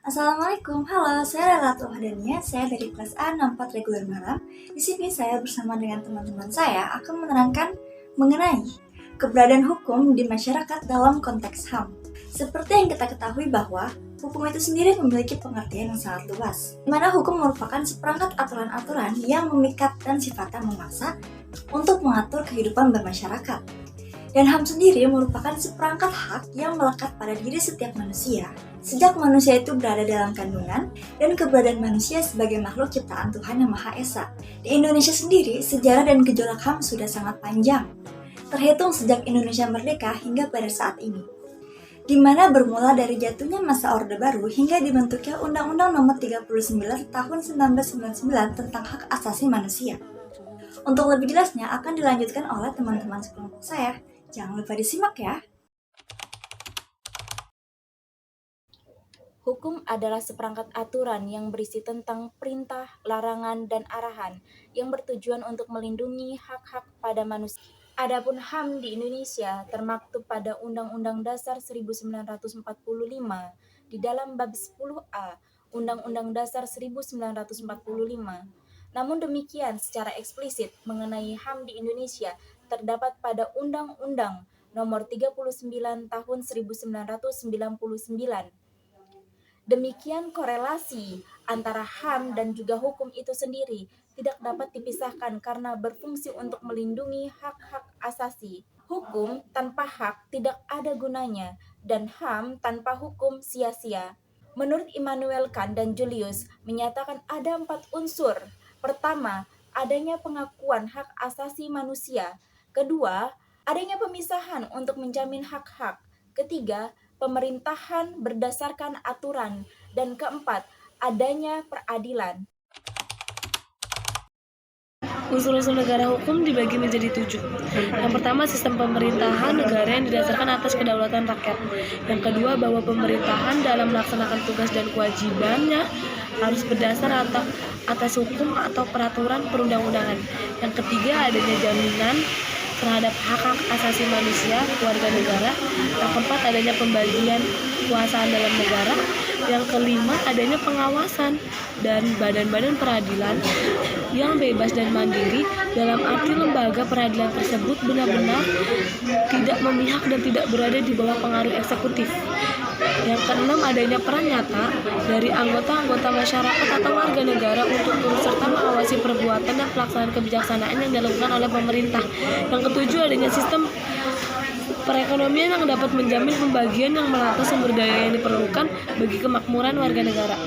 Assalamualaikum, halo, saya Ratu Hadania, saya dari kelas A64 reguler malam. Di sini saya bersama dengan teman-teman saya akan menerangkan mengenai keberadaan hukum di masyarakat dalam konteks HAM. Seperti yang kita ketahui bahwa hukum itu sendiri memiliki pengertian yang sangat luas, di mana hukum merupakan seperangkat aturan-aturan yang memikat dan sifatnya memaksa untuk mengatur kehidupan bermasyarakat. Dan HAM sendiri merupakan seperangkat hak yang melekat pada diri setiap manusia. Sejak manusia itu berada dalam kandungan dan keberadaan manusia sebagai makhluk ciptaan Tuhan Yang Maha Esa. Di Indonesia sendiri, sejarah dan gejolak HAM sudah sangat panjang, terhitung sejak Indonesia merdeka hingga pada saat ini, di mana bermula dari jatuhnya masa Orde Baru hingga dibentuknya Undang-Undang Nomor 39 Tahun 1999 tentang Hak Asasi Manusia. Untuk lebih jelasnya akan dilanjutkan oleh teman-teman sekelompok saya. Jangan lupa disimak ya. Hukum adalah seperangkat aturan yang berisi tentang perintah, larangan, dan arahan yang bertujuan untuk melindungi hak-hak pada manusia. Adapun HAM di Indonesia termaktub pada Undang-Undang Dasar 1945 di dalam bab 10A Undang-Undang Dasar 1945. Namun demikian, secara eksplisit mengenai HAM di Indonesia terdapat pada Undang-Undang Nomor 39 Tahun 1999. Demikian korelasi antara HAM dan juga hukum itu sendiri tidak dapat dipisahkan karena berfungsi untuk melindungi hak-hak asasi. Hukum tanpa hak tidak ada gunanya, dan HAM tanpa hukum sia-sia. Menurut Immanuel Kant dan Julius, menyatakan ada 4 unsur. Pertama, adanya pengakuan hak asasi manusia. Kedua, adanya pemisahan untuk menjamin hak-hak. Ketiga, pemerintahan berdasarkan aturan. Dan keempat, adanya peradilan. Unsur-unsur negara hukum dibagi menjadi 7. Yang pertama, sistem pemerintahan negara yang didasarkan atas kedaulatan rakyat. Yang kedua, bahwa pemerintahan dalam melaksanakan tugas dan kewajibannya harus berdasar atas hukum atau peraturan perundang-undangan. Yang ketiga, adanya jaminan terhadap hak-hak asasi manusia warga negara. Yang keempat, adanya pembagian kekuasaan dalam negara. Yang kelima, adanya pengawasan dan badan-badan peradilan yang bebas dan mandiri, dalam arti lembaga peradilan tersebut benar-benar tidak memihak dan tidak berada di bawah pengaruh eksekutif. Yang keenam, adanya peran nyata dari anggota-anggota masyarakat atau warga negara untuk turut serta mengawasi perbuatan dan pelaksanaan kebijaksanaan yang dilakukan oleh pemerintah. Yang ketujuh, adanya sistem perekonomian yang dapat menjamin pembagian yang merata sumber daya yang diperlukan bagi kemakmuran warga negara.